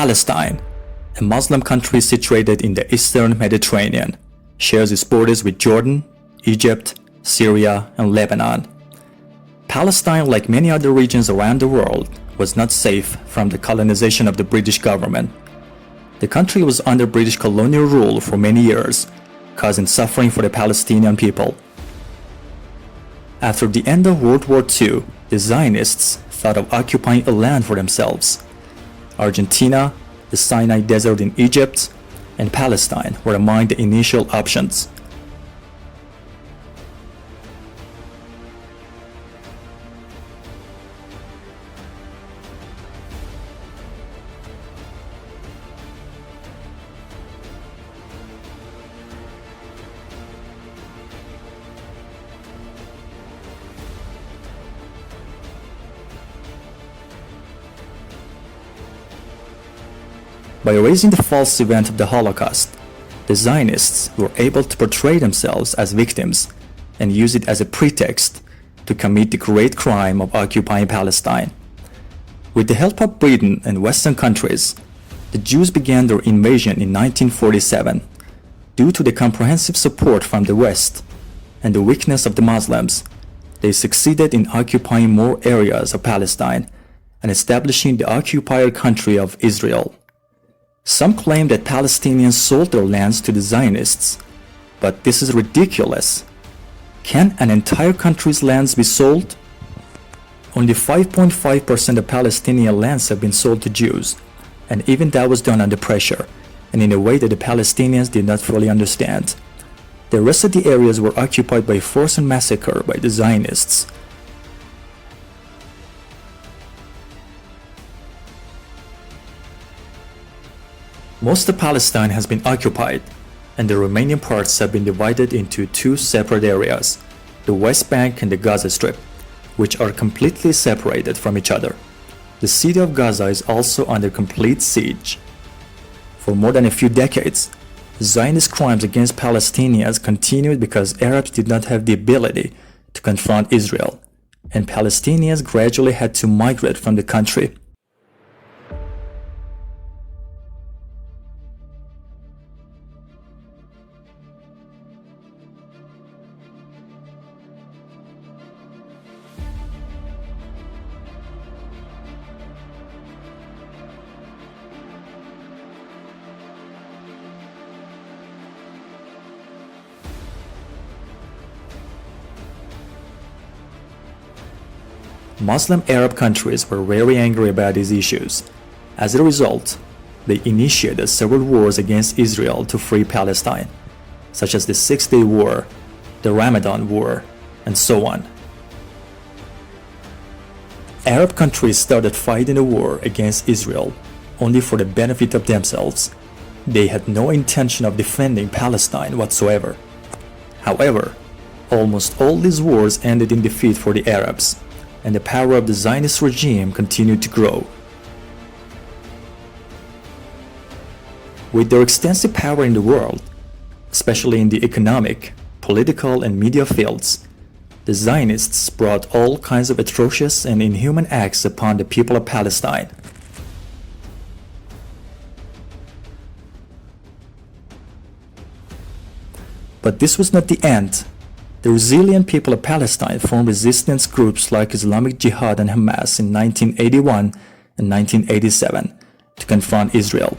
Palestine, a Muslim country situated in the eastern Mediterranean, shares its borders with Jordan, Egypt, Syria, and Lebanon. Palestine, like many other regions around the world, was not safe from the colonization of the British government. The country was under British colonial rule for many years, causing suffering for the Palestinian people. After the end of World War II, the Zionists thought of occupying a land for themselves. Argentina, the Sinai Desert in Egypt, and Palestine were among the initial options. By raising the false event of the Holocaust, the Zionists were able to portray themselves as victims and use it as a pretext to commit the great crime of occupying Palestine. With the help of Britain and Western countries, the Jews began their invasion in 1947. Due to the comprehensive support from the West and the weakness of the Muslims, they succeeded in occupying more areas of Palestine and establishing the occupier country of Israel. Some claim that Palestinians sold their lands to the Zionists, but this is ridiculous. Can an entire country's lands be sold? Only 5.5% of Palestinian lands have been sold to Jews, and even that was done under pressure, and in a way that the Palestinians did not fully understand. The rest of the areas were occupied by force and massacre by the Zionists. Most of Palestine has been occupied, and the remaining parts have been divided into two separate areas, the West Bank and the Gaza Strip, which are completely separated from each other. The city of Gaza is also under complete siege. For more than a few decades, Zionist crimes against Palestinians continued because Arabs did not have the ability to confront Israel, and Palestinians gradually had to migrate from the country. Muslim Arab countries were very angry about these issues. As a result, they initiated several wars against Israel to free Palestine, such as the Six-Day War, the Ramadan War, and so on. Arab countries started fighting a war against Israel only for the benefit of themselves. They had no intention of defending Palestine whatsoever. However, almost all these wars ended in defeat for the Arabs, and the power of the Zionist regime continued to grow. With their extensive power in the world, especially in the economic, political, and media fields, the Zionists brought all kinds of atrocious and inhuman acts upon the people of Palestine. But this was not the end. The resilient people of Palestine formed resistance groups like Islamic Jihad and Hamas in 1981 and 1987 to confront Israel.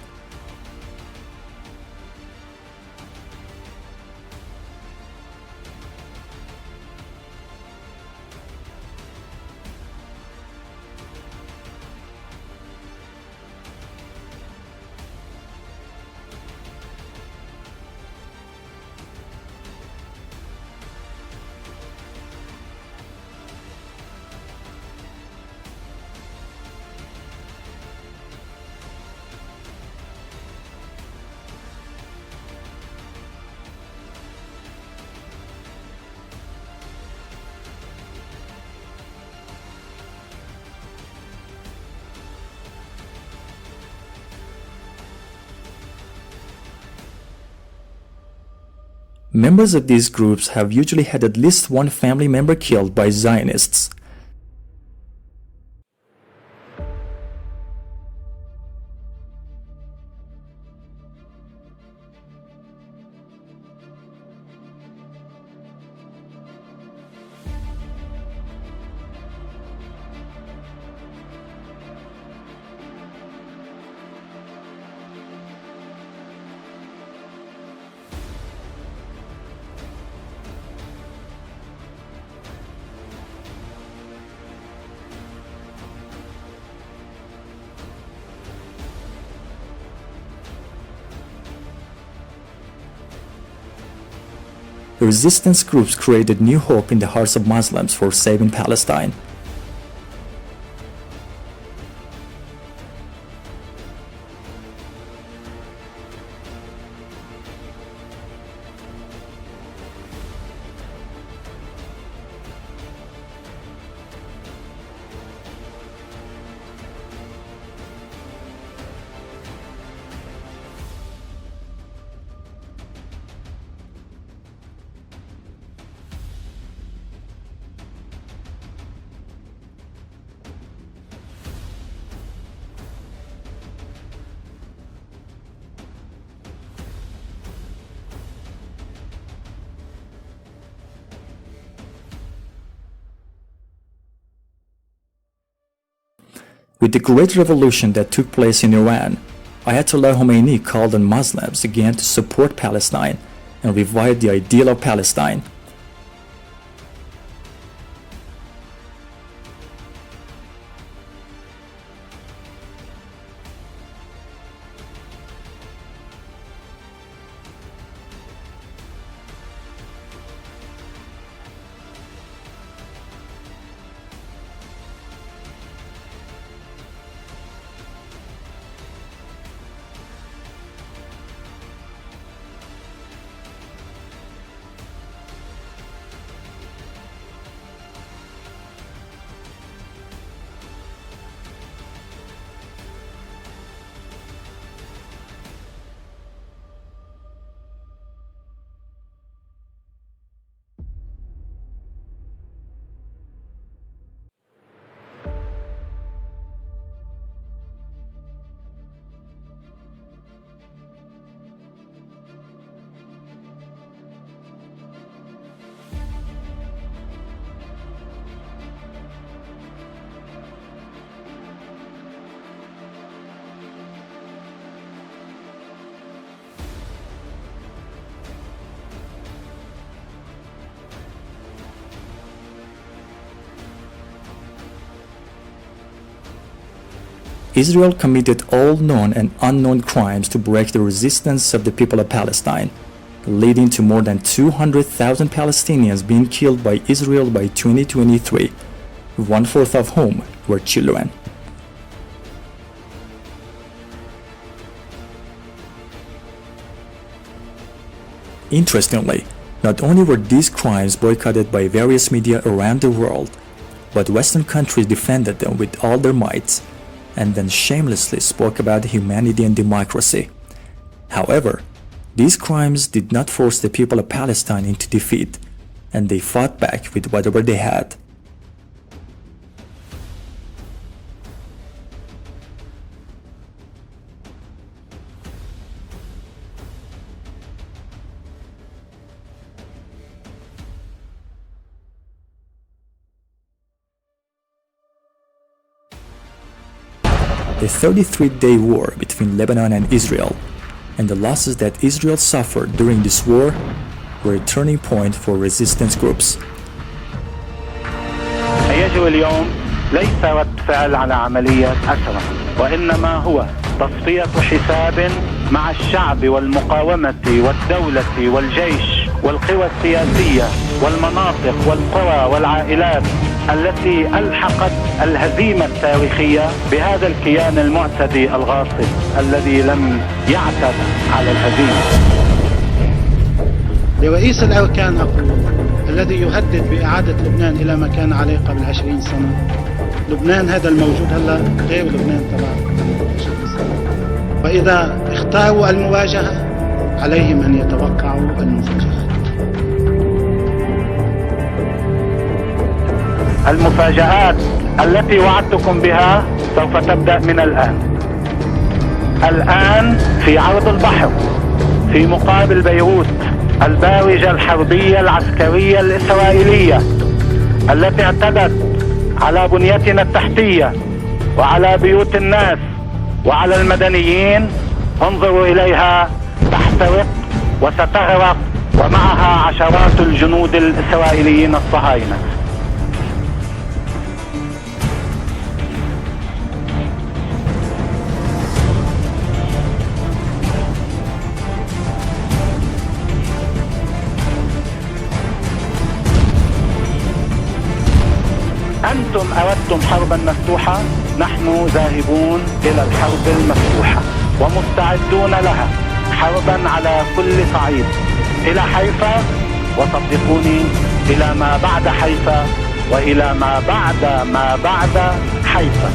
Members of these groups have usually had at least one family member killed by Zionists. The resistance groups created new hope in the hearts of Muslims for saving Palestine. With the Great Revolution that took place in Iran, Ayatollah Khomeini called on Muslims again to support Palestine and revive the ideal of Palestine. Israel committed all known and unknown crimes to break the resistance of the people of Palestine, leading to more than 200,000 Palestinians being killed by Israel by 2023, one-fourth of whom were children. Interestingly, not only were these crimes boycotted by various media around the world, but Western countries defended them with all their might, and then shamelessly spoke about humanity and democracy. However, these crimes did not force the people of Palestine into defeat, and they fought back with whatever they had. The 33-day war between Lebanon and Israel and the losses that Israel suffered during this war were a turning point for resistance groups. يجب اليوم ليس رد فعل على عملية أسرى، وإنما هو تصفية حساب مع الشعب والمقاومة والدولة والجيش والقوى السياسية والمناطق والقرى والعائلات التي ألحقت الهزيمة التاريخية بهذا الكيان المعتدي الغاصب الذي لم يعتد على الهزيمة. لرئيس الأركان أقول الذي يهدد بإعادة لبنان إلى ما كان عليه قبل 20 سنة، لبنان هذا الموجود هلا غير لبنان تبع 20 سنة، وإذا اختاروا المواجهة عليهم أن يتوقعوا المفاجآت. المفاجآت التي وعدتكم بها سوف تبدأ من الآن. الآن في عرض البحر في مقابل بيروت الباوجة الحربية العسكرية الإسرائيلية التي اعتدت على بنيتنا التحتية وعلى بيوت الناس وعلى المدنيين، انظروا إليها تحترق وستغرق ومعها عشرات الجنود الإسرائيليين الصهاينة. أنتم أردتم حربا مفتوحة، نحن ذاهبون إلى الحرب المفتوحة ومستعدون لها، حربا على كل صعيد، إلى حيفا، وصدقوني إلى ما بعد حيفا، وإلى ما بعد حيفا.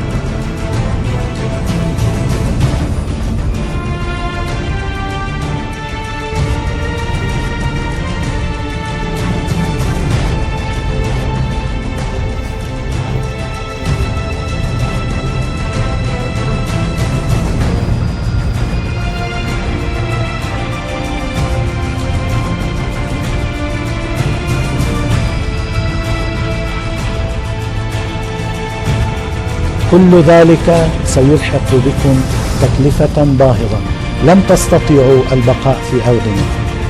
كل ذلك سيلحق بكم تكلفة باهظة، لن تستطيعوا البقاء في أرضنا.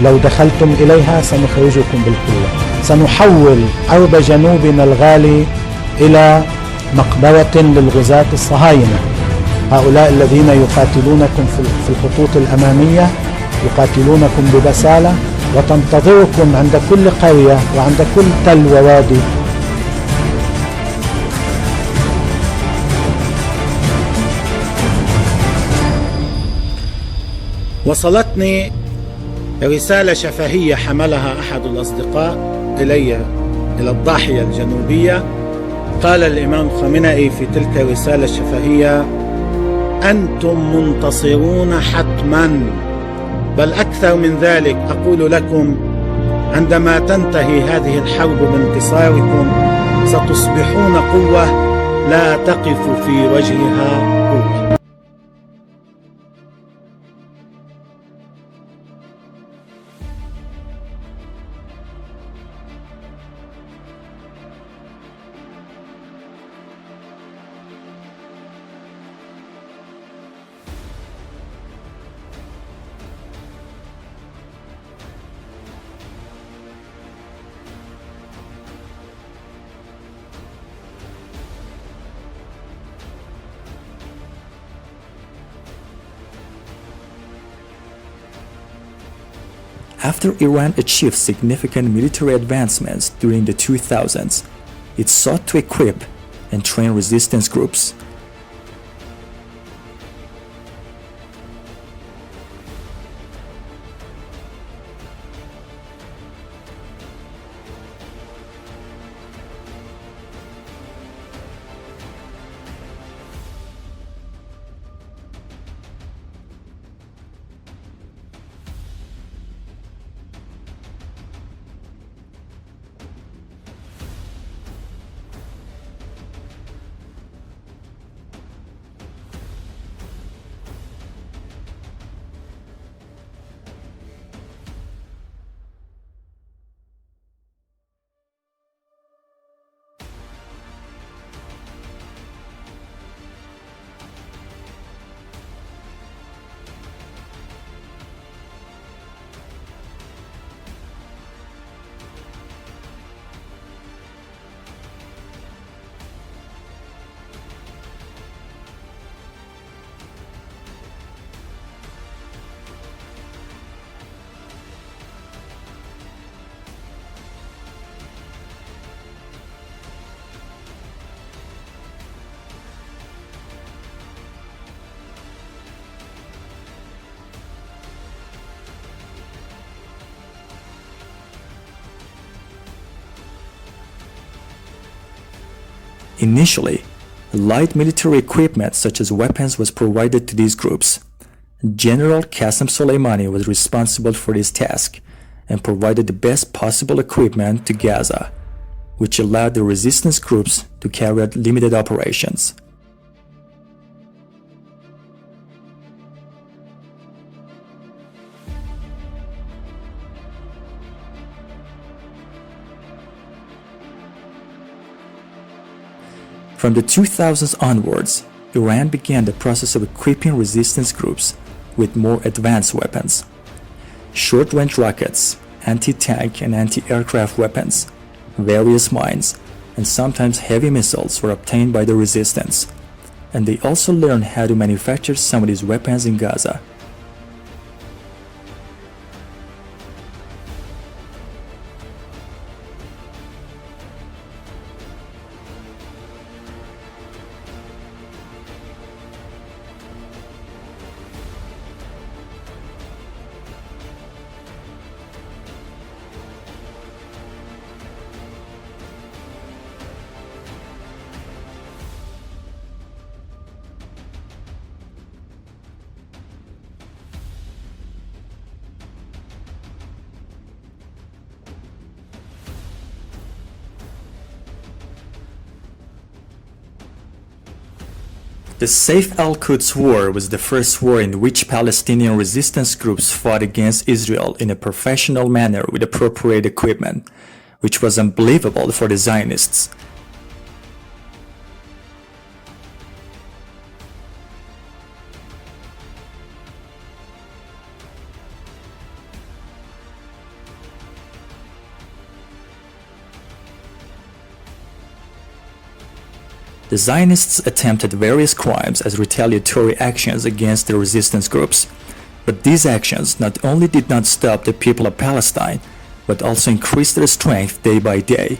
لو دخلتم إليها سنخرجكم بالقوة، سنحول أرض جنوبنا الغالي إلى مقبرة للغزاة الصهاينة. هؤلاء الذين يقاتلونكم في الخطوط الأمامية يقاتلونكم ببسالة، وتنتظركم عند كل قرية وعند كل تل ووادي. وصلتني رسالة شفهية حملها أحد الأصدقاء إلى الضاحية الجنوبية. قال الإمام خامنئي في تلك الرسالة الشفهية: أنتم منتصرون حتما، بل أكثر من ذلك أقول لكم، عندما تنتهي هذه الحرب بانتصاركم ستصبحون قوة لا تقف في وجهها قوة. After Iran achieved significant military advancements during the 2000s, it sought to equip and train resistance groups. Initially, light military equipment such as weapons was provided to these groups. General Qasem Soleimani was responsible for this task and provided the best possible equipment to Gaza, which allowed the resistance groups to carry out limited operations. From the 2000s onwards, Iran began the process of equipping resistance groups with more advanced weapons. Short-range rockets, anti-tank and anti-aircraft weapons, various mines, and sometimes heavy missiles were obtained by the resistance, and they also learned how to manufacture some of these weapons in Gaza. The Saif al-Quds War was the first war in which Palestinian resistance groups fought against Israel in a professional manner with appropriate equipment, which was unbelievable for the Zionists. The Zionists attempted various crimes as retaliatory actions against the resistance groups, but these actions not only did not stop the people of Palestine, but also increased their strength day by day.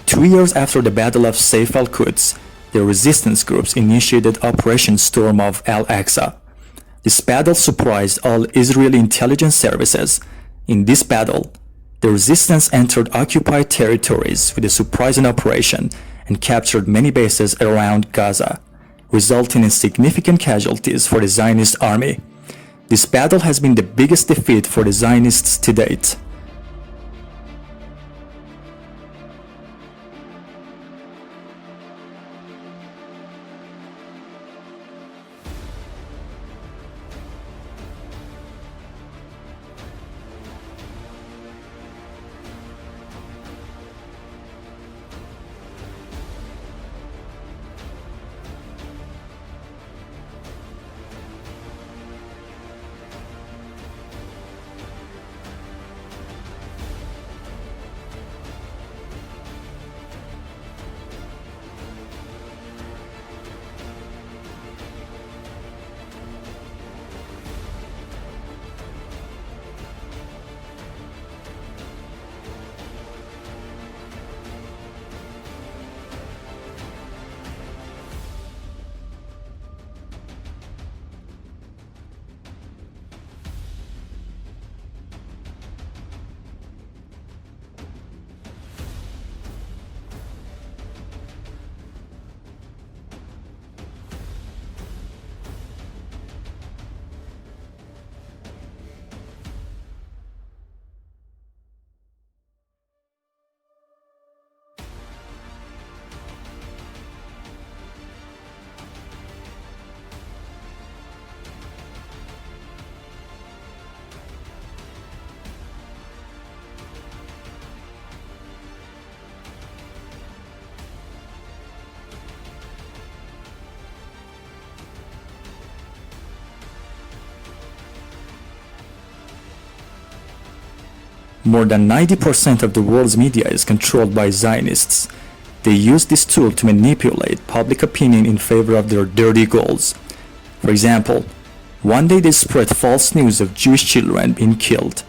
Two years after the Battle of Saif al-Quds, the resistance groups initiated Operation Storm of Al-Aqsa. This battle surprised all Israeli intelligence services. In this battle, the resistance entered occupied territories with a surprising operation and captured many bases around Gaza, resulting in significant casualties for the Zionist army. This battle has been the biggest defeat for the Zionists to date. More than 90% of the world's media is controlled by Zionists. They use this tool to manipulate public opinion in favor of their dirty goals. For example, one day they spread false news of Jewish children being killed,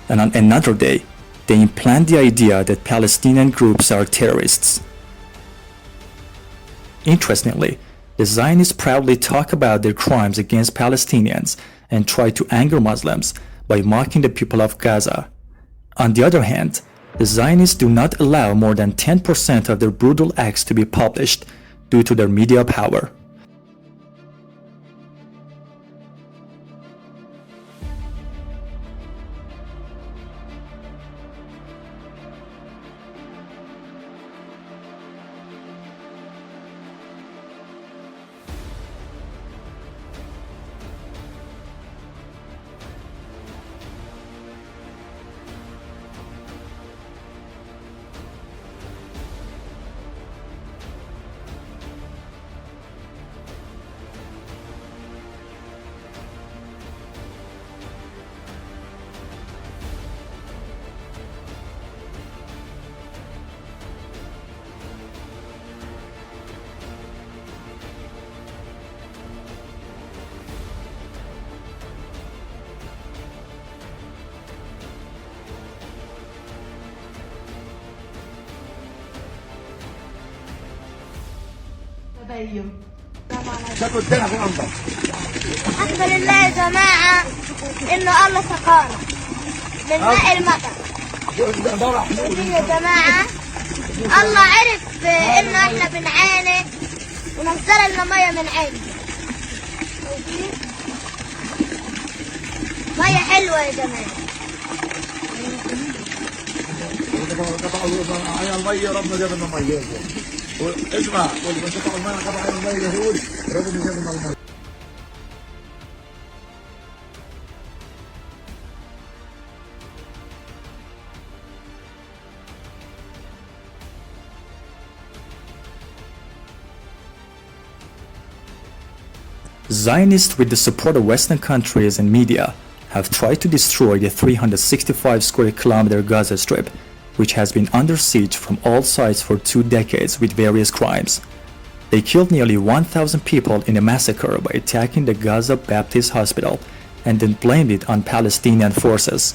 and on another day, they implant the idea that Palestinian groups are terrorists. Interestingly, the Zionists proudly talk about their crimes against Palestinians and try to anger Muslims by mocking the people of Gaza. On the other hand, the Zionists do not allow more than 10% of their brutal acts to be published due to their media power. الحمد لله يا جماعة إنه الله سقانا من ماء المطر. يا جماعة الله عرف إنه إحنا بنعاني ونزل لنا مية من عينه. مية حلوة يا جماعة. المية ربنا جاب لنا مية. اسمع واللي بنقطع المية قطع المية اليهود ربنا جاب لنا المية. Zionists, with the support of Western countries and media, have tried to destroy the 365 square kilometer Gaza Strip, which has been under siege from all sides for 2 decades with various crimes. They killed nearly 1,000 people in a massacre by attacking the Gaza Baptist Hospital and then blamed it on Palestinian forces.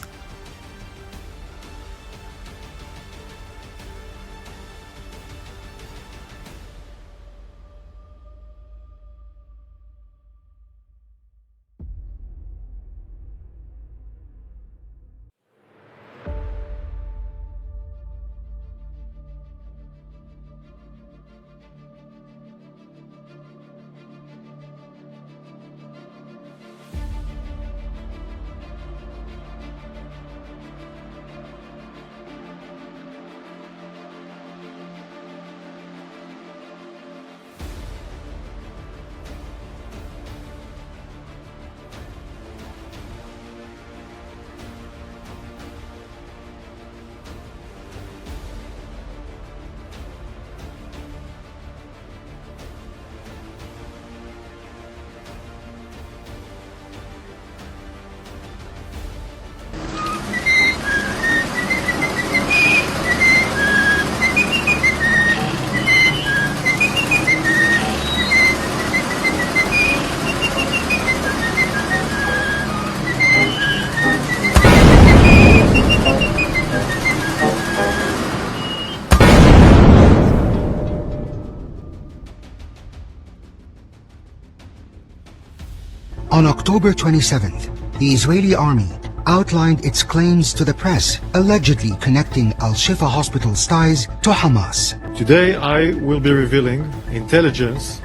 On October 27th, the Israeli army outlined its claims to the press, allegedly connecting Al-Shifa Hospital's ties to Hamas. Today I will be revealing intelligence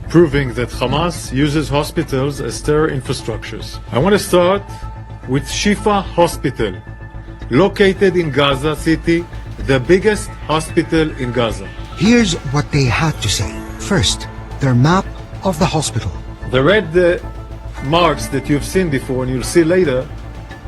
proving that Hamas uses hospitals as terror infrastructures. I want to start with Shifa Hospital, located in Gaza City, the biggest hospital in Gaza. Here's what they had to say. First, their map of the hospital. The red marks that you've seen before and you'll see later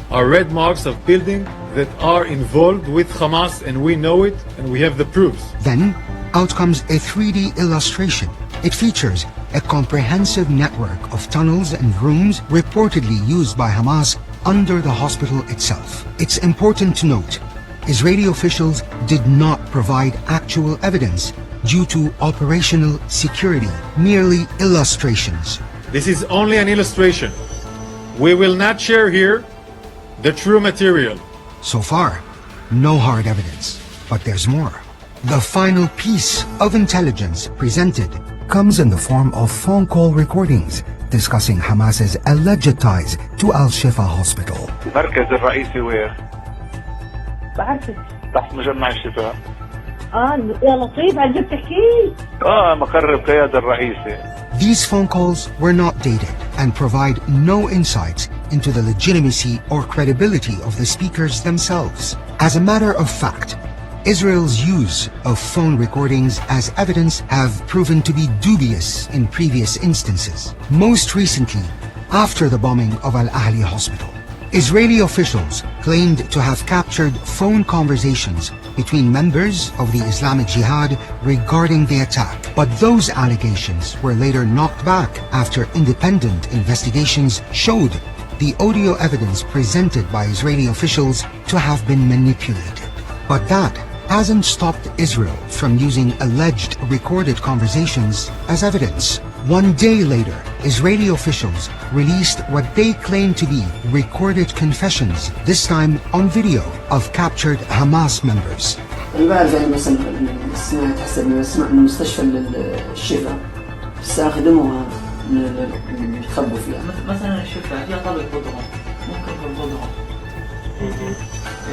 are red marks of buildings that are involved with Hamas, and we know it and we have the proofs. Then, out comes a 3D illustration. It features a comprehensive network of tunnels and rooms reportedly used by Hamas under the hospital itself. It's important to note, Israeli officials did not provide actual evidence due to operational security, merely illustrations. This is only an illustration. We will not share here the true material. So far, no hard evidence. But there's more. The final piece of intelligence presented comes in the form of phone call recordings discussing Hamas's alleged ties to Al-Shifa Hospital. المركز الرئيسي وين؟ بعرفك. تحت مجمع الشفاء. يا لطيف عن جد تحكي؟ مقر القيادة الرئيسي. These phone calls were not dated and provide no insights into the legitimacy or credibility of the speakers themselves. As a matter of fact, Israel's use of phone recordings as evidence have proven to be dubious in previous instances. Most recently, after the bombing of Al-Ahli Hospital, Israeli officials claimed to have captured phone conversations between members of the Islamic Jihad regarding the attack. But those allegations were later knocked back after independent investigations showed the audio evidence presented by Israeli officials to have been manipulated. But that hasn't stopped Israel from using alleged recorded conversations as evidence. One day later, Israeli officials released what they claim to be recorded confessions, this time on video, of captured Hamas members. البارح زي ما سمعت حسب ما سمعت من مستشفى الشفاء استخدموها يخبوا فيها. مثلا الشفاء هي طلق بضعة ممكن بالبضعة.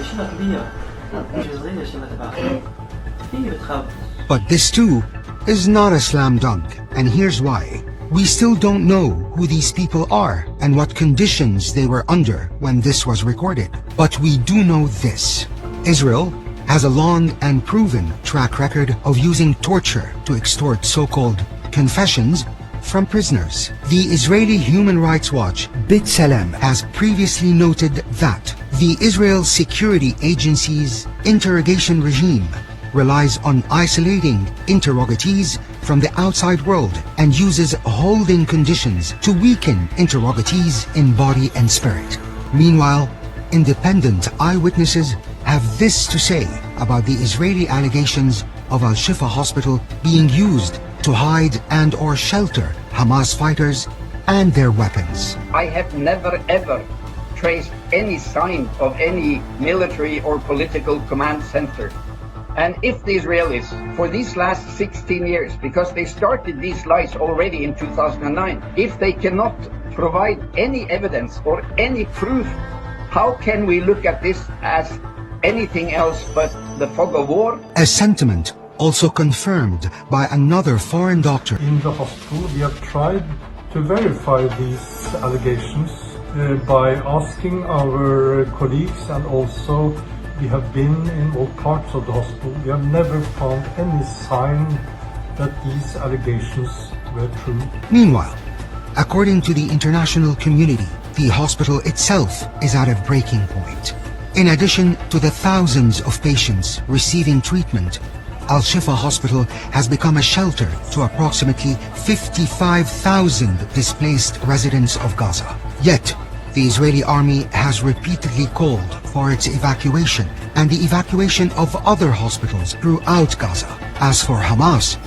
الشفاء كبيرة مش صغيرة الشفاء تبعها هي بتخبى. But this too is not a slam dunk, and here's why. We still don't know who these people are and what conditions they were under when this was recorded. But we do know this. Israel has a long and proven track record of using torture to extort so-called confessions from prisoners. The Israeli Human Rights Watch, B'Tselem, has previously noted that the Israel Security Agency's interrogation regime relies on isolating interrogatees from the outside world and uses holding conditions to weaken interrogatees in body and spirit. Meanwhile, independent eyewitnesses have this to say about the Israeli allegations of Al-Shifa hospital being used to hide and or shelter Hamas fighters and their weapons. I have never ever traced any sign of any military or political command center. And if the Israelis, for these last 16 years, because they started these lies already in 2009, if they cannot provide any evidence or any proof, how can we look at this as anything else but the fog of war? A sentiment also confirmed by another foreign doctor. In the hospital, we have tried to verify these allegations by asking our colleagues, and also we have been in all parts of the hospital. We have never found any sign that these allegations were true. Meanwhile, according to the international community, the hospital itself is at a breaking point. In addition to the thousands of patients receiving treatment, Al-Shifa Hospital has become a shelter to approximately 55,000 displaced residents of Gaza. Yet, the Israeli army has repeatedly called for its evacuation and the evacuation of other hospitals throughout Gaza. As for Hamas,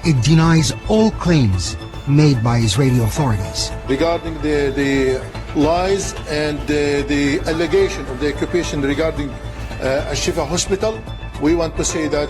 it denies all claims made by Israeli authorities. Regarding the lies and the allegation of the occupation regarding Al-Shifa Hospital, we want to say that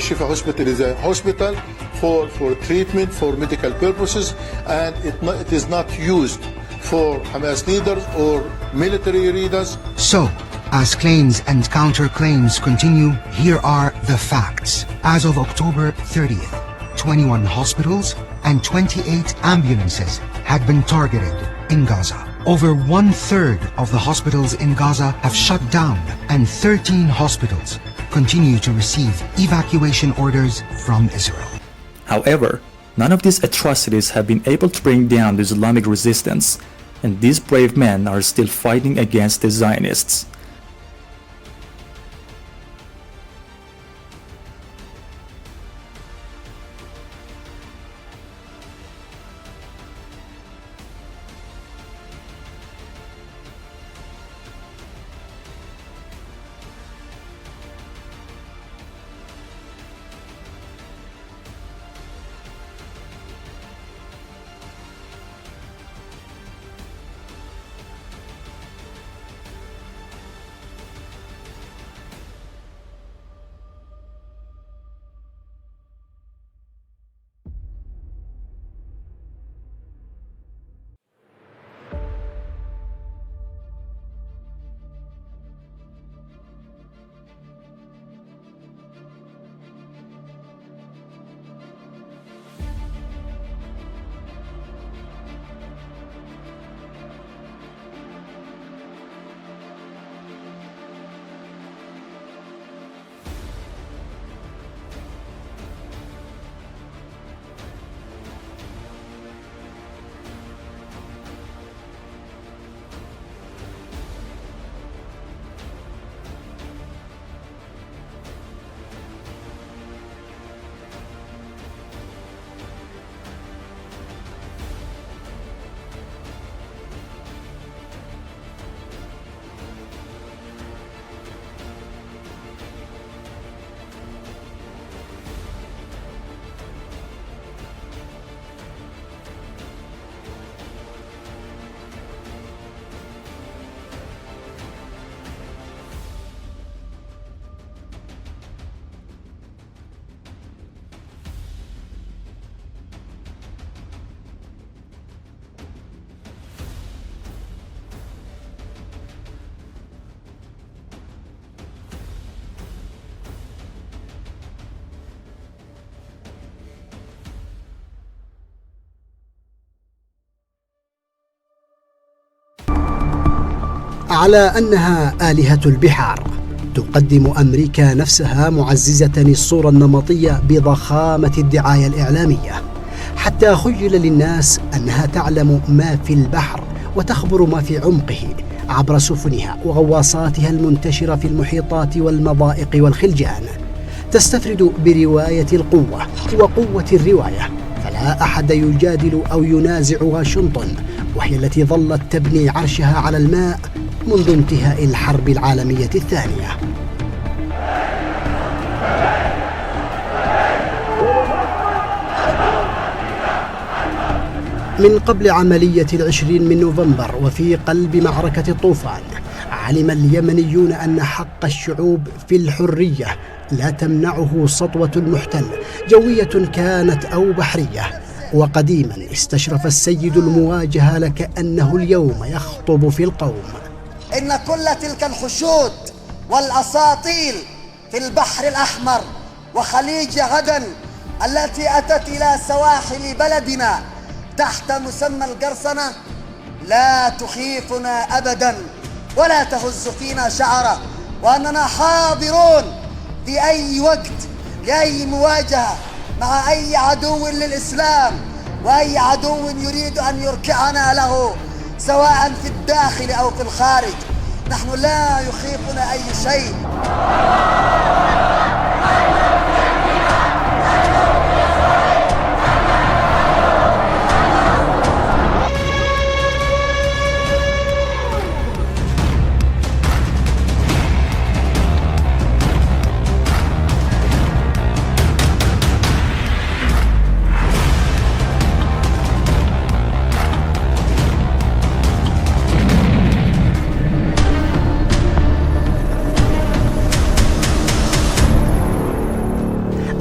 Shifa Hospital is a hospital for treatment, for medical purposes, and it is not used for Hamas leaders or military leaders. So, as claims and counterclaims continue, here are the facts. As of October 30th, 21 hospitals and 28 ambulances had been targeted in Gaza. Over 1/3 of the hospitals in Gaza have shut down, and 13 hospitals continue to receive evacuation orders from Israel. However, none of these atrocities have been able to bring down the Islamic resistance, and these brave men are still fighting against the Zionists. على أنها آلهة البحار. تقدم أمريكا نفسها معززة الصورة النمطية بضخامة الدعاية الإعلامية، حتى خيل للناس أنها تعلم ما في البحر وتخبر ما في عمقه عبر سفنها وغواصاتها المنتشرة في المحيطات والمضائق والخلجان. تستفرد برواية القوة وقوة الرواية، فلا أحد يجادل أو ينازع واشنطن، وهي التي ظلت تبني عرشها على الماء منذ انتهاء الحرب العالمية الثانية. من قبل عملية 20 من نوفمبر وفي قلب معركة الطوفان، علم اليمنيون أن حق الشعوب في الحرية لا تمنعه سطوة المحتل، جوية كانت أو بحرية. وقديما استشرف السيد المواجهة لكأنه اليوم يخطب في القوم. إن كل تلك الحشود والأساطيل في البحر الأحمر وخليج عدن التي أتت إلى سواحل بلدنا تحت مسمى القرصنة لا تخيفنا أبدا ولا تهز فينا شعرة، وأننا حاضرون في أي وقت لأي مواجهة مع أي عدو للإسلام وأي عدو يريد أن يركعنا له سواء في الداخل أو في الخارج. نحن لا يخيفنا أي شيء.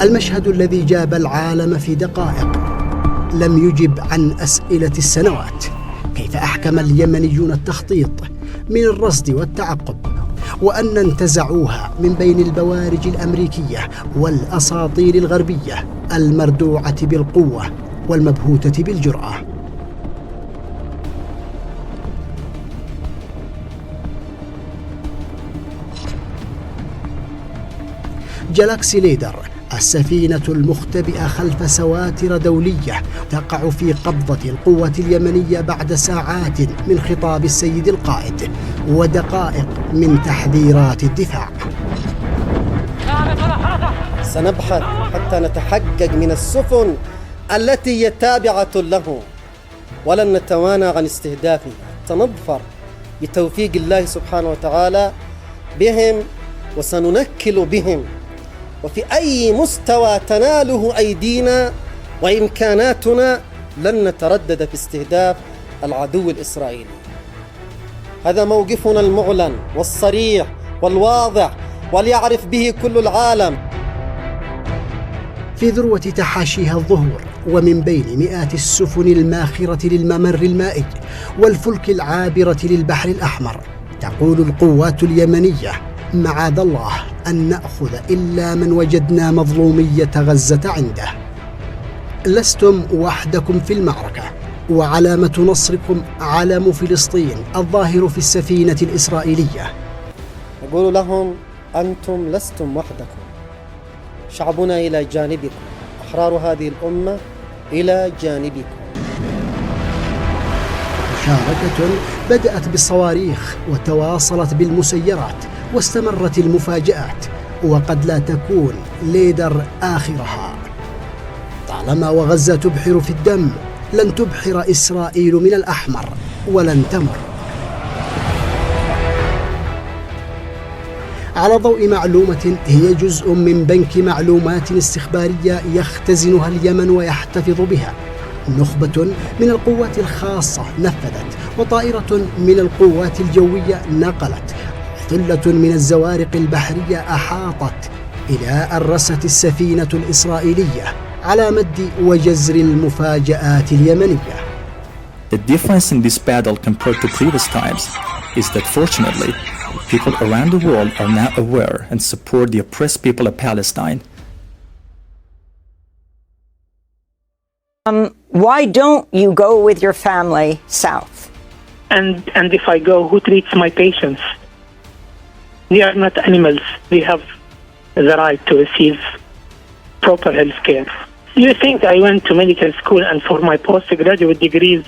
المشهد الذي جاب العالم في دقائق لم يجب عن أسئلة السنوات. كيف أحكم اليمنيون التخطيط من الرصد والتعقب، وأن انتزعوها من بين البوارج الأمريكية والأساطيل الغربية المردوعة بالقوة والمبهوتة بالجرأة. جالاكسي ليدر، السفينة المختبئة خلف سواتر دولية، تقع في قبضة القوة اليمنية بعد ساعات من خطاب السيد القائد ودقائق من تحذيرات الدفاع. سنبحث حتى نتحقق من السفن التي هي تابعة له، ولن نتوانى عن استهدافها. سنظفر بتوفيق الله سبحانه وتعالى بهم، وسننكل بهم، وفي أي مستوى تناله أيدينا وإمكاناتنا لن نتردد في استهداف العدو الإسرائيلي. هذا موقفنا المعلن والصريح والواضح، وليعرف به كل العالم. في ذروة تحاشيها الظهور، ومن بين مئات السفن الماخرة للممر المائي والفلك العابرة للبحر الأحمر، تقول القوات اليمنية: معاذ الله أن نأخذ إلا من وجدنا مظلومية غزة عنده. لستم وحدكم في المعركة، وعلامة نصركم علم فلسطين الظاهر في السفينة الإسرائيلية. نقول لهم: أنتم لستم وحدكم، شعبنا إلى جانبكم، أحرار هذه الأمة إلى جانبكم. مشاركة بدأت بالصواريخ وتواصلت بالمسيرات واستمرت المفاجآت، وقد لا تكون ليدر آخرها. طالما وغزة تبحر في الدم، لن تبحر إسرائيل من الأحمر ولن تمر. على ضوء معلومة هي جزء من بنك معلومات استخبارية يختزنها اليمن ويحتفظ بها، نخبة من القوات الخاصة نفذت، وطائرة من القوات الجوية نقلت، ثلة من الزوارق البحرية أحاطت إلى أن رست السفينة الإسرائيلية على مد وجزر المفاجآت اليمنية. The difference in this battle compared to previous times is that fortunately, people around the world are now aware and support the oppressed people of Palestine. Why don't you go with your family south? And if I go, who treats my patients? They are not animals. They have the right to receive proper health care. You think I went to medical school and for my postgraduate degrees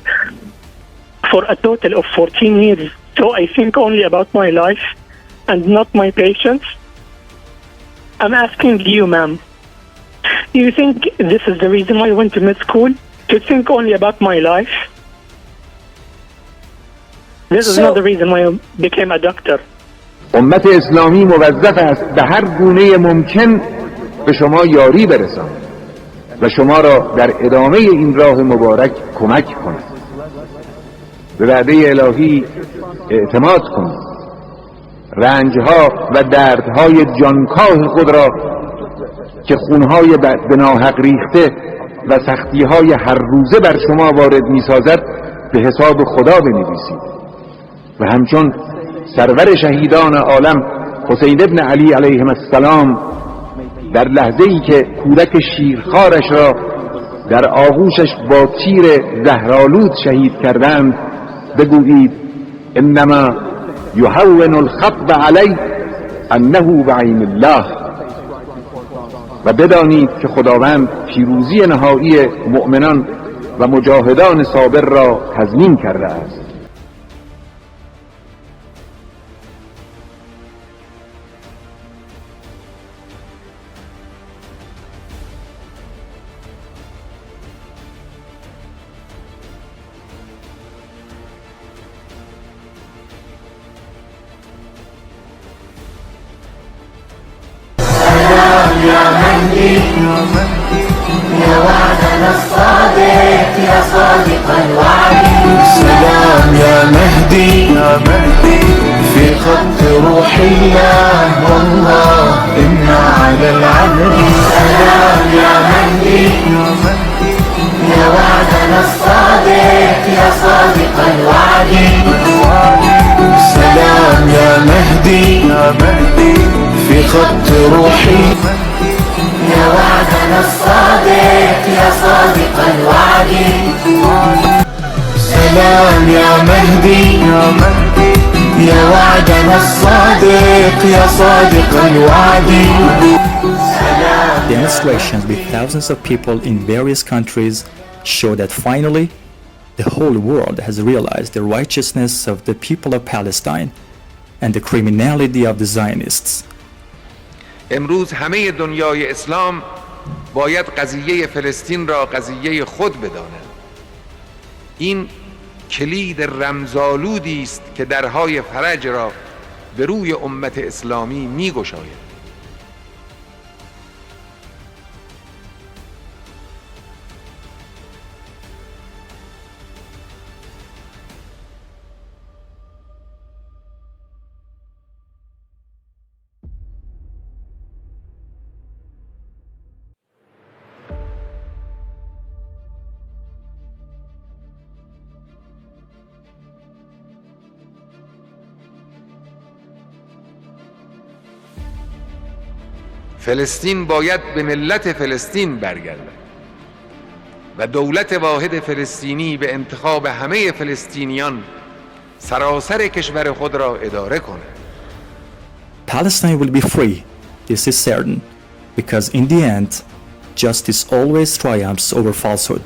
for a total of 14 years, so I think only about my life and not my patients? I'm asking you, ma'am, do you think this is the reason why I went to med school? To think only about my life? This is not the reason why I became a doctor. امت اسلامی موظف است به هر گونه ممکن به شما یاری برساند و شما را در ادامه این راه مبارک کمک کند. به وعده الهی اعتماد کنید. رنجها و دردهای جانکاه خود را که خونهای به ناحق ریخته و سختیهای هر روزه بر شما وارد می‌سازد به حساب خدا بنویسید و همچون سرور شهیدان عالم حسین ابن علی علیه السلام در لحظه‌ای که کودک شیرخوارش را در آغوشش با تیر زهرآلود شهید کردند بگویید انما یهون الخطب علی انه بعین الله و بدانید که خداوند پیروزی نهایی مؤمنان و مجاهدان صابر را تضمین کرده است. يا مهدي يا وعدنا الصادق يا صادق الوعد سلام يا مهدي في خط روح الله والله إنا على العهد سلام يا مهدي يا وعدنا الصادق يا صادق الوعد سلام يا مهدي في خط روحي يا وعدنا الصادق يا صادق الوعد سلام يا مهدي يا وعدنا الصادق يا صادق الوعد. Demonstrations with thousands of people in various countries show that finally the whole world has realized the righteousness of the people of Palestine and the criminality of the Zionists. امروز همه دنیای اسلام باید قضیه فلسطین را قضیه خود بداند. این کلید رمزآلودی است که درهای فرج را به روی امت اسلامی می‌گشاید. فلسطین باید به ملت فلسطین برگردد و دولت واحد فلسطینی به انتخاب همه فلسطینیان سراسر کشور خود را اداره کند. Palestine will be free, this is certain, because in the end, justice always triumphs over falsehood.